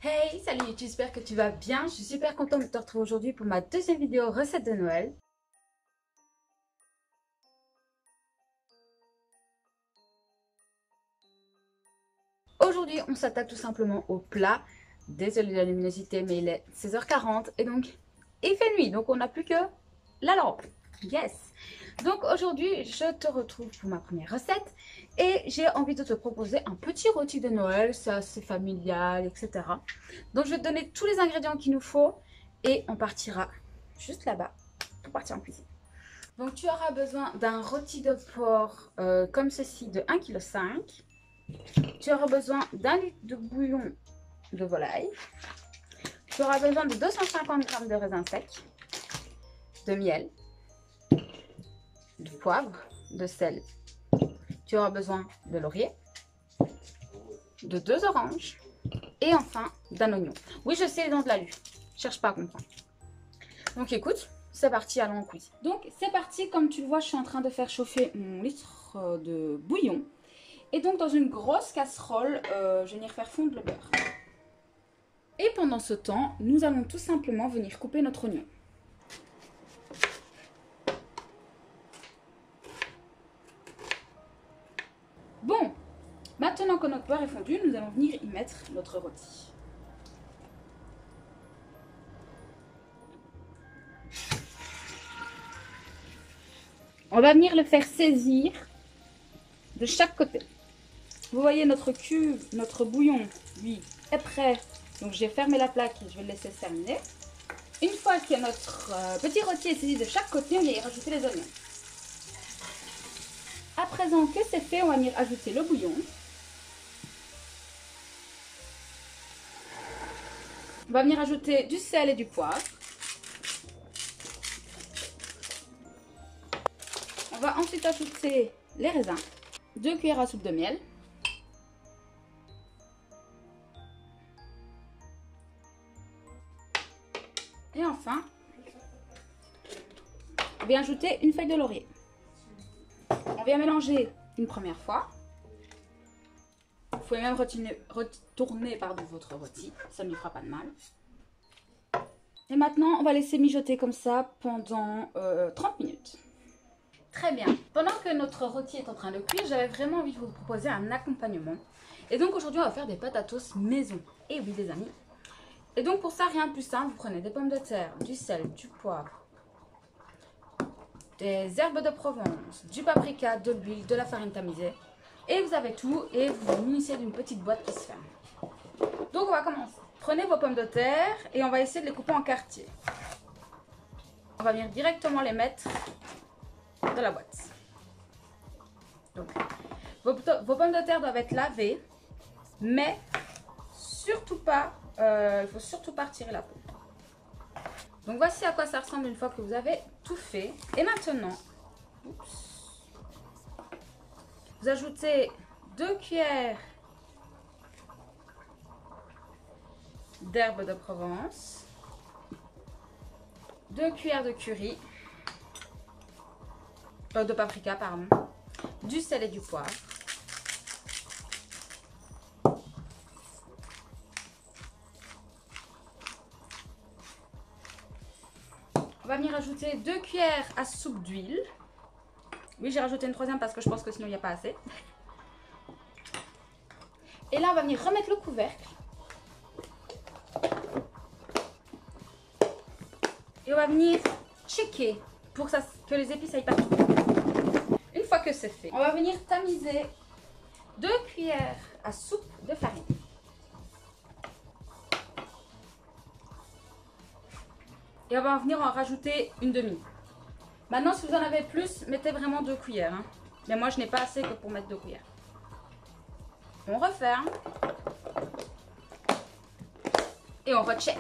Hey, salut, j'espère que tu vas bien. Je suis super contente de te retrouver aujourd'hui pour ma deuxième vidéo recette de Noël. Aujourd'hui, on s'attaque tout simplement au plat. Désolée de la luminosité, mais il est 16h40 et donc il fait nuit. Donc on n'a plus que la lampe. Yes! Donc aujourd'hui, je te retrouve pour ma première recette et j'ai envie de te proposer un petit rôti de Noël. C'est assez familial, etc. Donc je vais te donner tous les ingrédients qu'il nous faut et on partira juste là-bas pour partir en cuisine. Donc tu auras besoin d'un rôti de porc comme ceci de 1,5 kg. Tu auras besoin d'un litre de bouillon de volaille. Tu auras besoin de 250 g de raisins secs, de miel, de poivre, de sel. Tu auras besoin de laurier, de 2 oranges et enfin d'un oignon. Oui, je sais, les dents de la lue. Cherche pas à comprendre. Donc écoute, c'est parti, allons en cuisine. Donc c'est parti, comme tu le vois, je suis en train de faire chauffer mon litre de bouillon. Et donc dans une grosse casserole, je vais venir faire fondre le beurre. Et pendant ce temps, nous allons tout simplement venir couper notre oignon. Bon, maintenant que notre beurre est fondu, nous allons venir y mettre notre rôti. On va venir le faire saisir de chaque côté. Vous voyez notre cuve, notre bouillon, lui, est prêt. Donc j'ai fermé la plaque et je vais le laisser terminer. Une fois que notre petit rôti est saisi de chaque côté, on va y rajouter les oignons. À présent que c'est fait, on va venir ajouter le bouillon. On va venir ajouter du sel et du poivre. On va ensuite ajouter les raisins. 2 cuillères à soupe de miel. Et enfin, on vient ajouter une feuille de laurier. On vient mélanger une première fois. Vous pouvez même retourner votre rôti, ça ne lui fera pas de mal. Et maintenant, on va laisser mijoter comme ça pendant 30 minutes. Très bien. Pendant que notre rôti est en train de cuire, j'avais vraiment envie de vous proposer un accompagnement. Et donc aujourd'hui, on va faire des patatos maison. Et oui les amis. Et donc pour ça, rien de plus simple, vous prenez des pommes de terre, du sel, du poivre, des herbes de Provence, du paprika, de l'huile, de la farine tamisée. Et vous avez tout et vous vous munissez d'une petite boîte qui se ferme. Donc on va commencer. Prenez vos pommes de terre et on va essayer de les couper en quartiers. On va venir directement les mettre dans la boîte. Donc, vos pommes de terre doivent être lavées, mais surtout pas, il faut surtout pas retirer la peau. Donc voici à quoi ça ressemble une fois que vous avez tout fait. Et maintenant, vous ajoutez 2 cuillères d'herbes de Provence, 2 cuillères de curry, de paprika pardon, du sel et du poivre. On va venir ajouter 2 cuillères à soupe d'huile. Oui, j'ai rajouté une troisième parce que je pense que sinon il n'y a pas assez. Et là, on va venir remettre le couvercle. Et on va venir checker pour que les épices aillent partout. Une fois que c'est fait, on va venir tamiser 2 cuillères à soupe de farine. Et on va venir en rajouter une demi. Maintenant, si vous en avez plus, mettez vraiment 2 cuillères. Hein. Mais moi, je n'ai pas assez que pour mettre 2 cuillères. On referme. Et on recheck.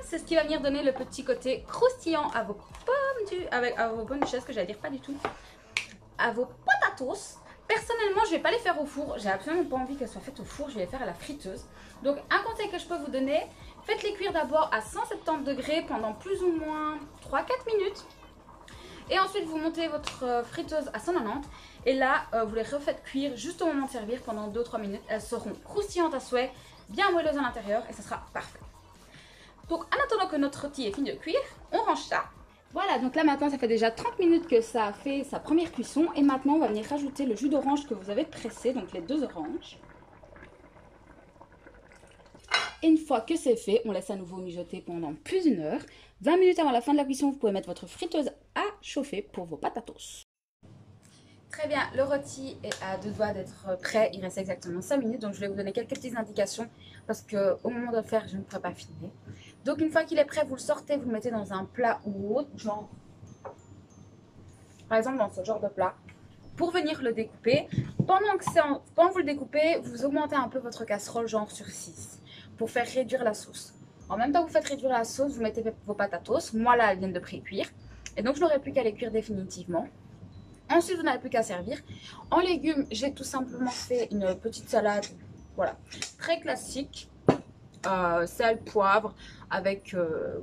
C'est ce qui va venir donner le petit côté croustillant à vos pommes de chaise, que j'allais dire pas du tout. À vos patatos. Personnellement, je ne vais pas les faire au four. J'ai absolument pas envie qu'elles soient faites au four. Je vais les faire à la friteuse. Donc, un conseil que je peux vous donner, faites-les cuire d'abord à 170 degrés pendant plus ou moins 3-4 minutes. Et ensuite, vous montez votre friteuse à 190. Et là, vous les refaites cuire juste au moment de servir pendant 2-3 minutes. Elles seront croustillantes à souhait, bien moelleuse à l'intérieur et ça sera parfait. Donc en attendant que notre rôti est fini de cuire, on range ça. Voilà, donc là maintenant ça fait déjà 30 minutes que ça a fait sa première cuisson. Et maintenant on va venir rajouter le jus d'orange que vous avez pressé, donc les 2 oranges. Et une fois que c'est fait, on laisse à nouveau mijoter pendant plus d'1 heure. 20 minutes avant la fin de la cuisson, vous pouvez mettre votre friteuse à chauffer pour vos patatos. Très bien, le rôti est à 2 doigts d'être prêt. Il reste exactement 5 minutes, donc je vais vous donner quelques petites indications parce qu'au moment de le faire, je ne pourrai pas filmer. Donc une fois qu'il est prêt, vous le sortez, vous le mettez dans un plat ou autre, genre par exemple dans ce genre de plat, pour venir le découper. Pendant que vous le découpez, vous augmentez un peu votre casserole genre sur 6 pour faire réduire la sauce. En même temps que vous faites réduire la sauce, vous mettez vos patatos. Moi là, elles viennent de pré-cuire et donc je n'aurai plus qu'à les cuire définitivement. Ensuite, vous n'avez plus qu'à servir. En légumes, j'ai tout simplement fait une petite salade, voilà, très classique. Sel, poivre, avec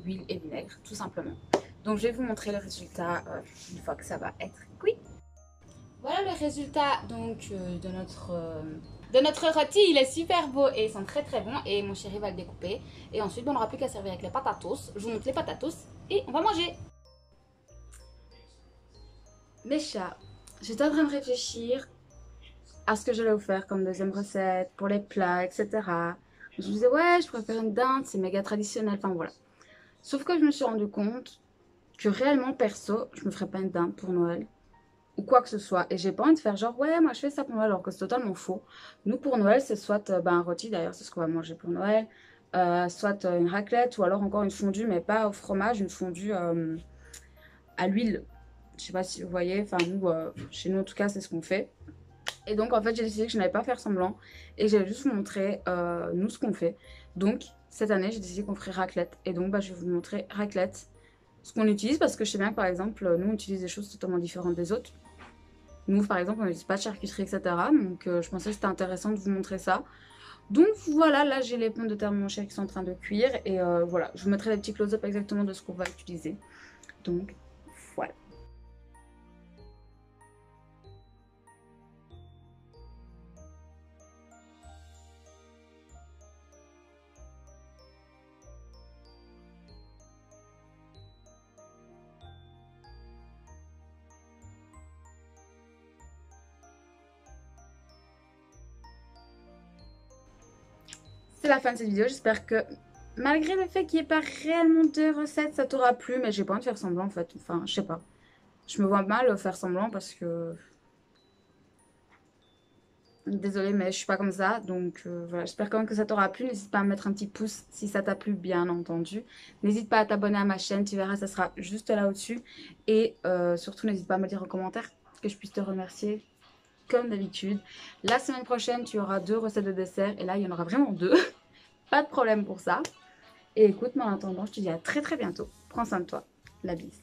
huile et vinaigre, tout simplement. Donc, je vais vous montrer le résultat une fois que ça va être cuit. Voilà le résultat donc de notre rôti. Il est super beau et ils sont très très bons. Et mon chéri va le découper. Et ensuite, on n'aura plus qu'à servir avec les patatos. Je vous montre les patatos et on va manger. Mes chats, j'étais en train de réfléchir à ce que j'allais vous faire comme deuxième recette pour les plats, etc. Je me disais, ouais, je pourrais faire une dinde, c'est méga traditionnel, enfin voilà. Sauf que je me suis rendu compte que réellement, perso, je me ferais pas une dinde pour Noël ou quoi que ce soit. Et j'ai pas envie de faire genre, ouais, moi je fais ça pour Noël, alors que c'est totalement faux. Nous, pour Noël, c'est soit un rôti, d'ailleurs, c'est ce qu'on va manger pour Noël, soit une raclette ou alors encore une fondue, mais pas au fromage, une fondue à l'huile. Je sais pas si vous voyez, enfin nous, chez nous en tout cas, c'est ce qu'on fait. Et donc en fait j'ai décidé que je n'allais pas faire semblant et j'allais juste vous montrer nous ce qu'on fait. Donc cette année j'ai décidé qu'on ferait raclette et donc je vais vous montrer raclette, ce qu'on utilise parce que je sais bien que par exemple nous on utilise des choses totalement différentes des autres. Nous par exemple on n'utilise pas de charcuterie etc. Donc je pensais que c'était intéressant de vous montrer ça. Donc voilà, là j'ai les pommes de terre de mon cher qui sont en train de cuire et voilà, je vous mettrai des petits close-up exactement de ce qu'on va utiliser. Donc voilà. C'est la fin de cette vidéo, j'espère que malgré le fait qu'il n'y ait pas réellement de recettes, ça t'aura plu, mais j'ai pas envie de faire semblant en fait, enfin je sais pas. Je me vois mal faire semblant parce que... Désolée mais je suis pas comme ça, donc voilà, j'espère quand même que ça t'aura plu, n'hésite pas à mettre un petit pouce si ça t'a plu bien entendu. N'hésite pas à t'abonner à ma chaîne, tu verras ça sera juste là au-dessus. Et surtout n'hésite pas à me dire en commentaire que je puisse te remercier comme d'habitude. La semaine prochaine tu auras 2 recettes de dessert et là il y en aura vraiment 2. Pas de problème pour ça. Et écoute, moi en attendant, je te dis à très très bientôt. Prends soin de toi. La bise.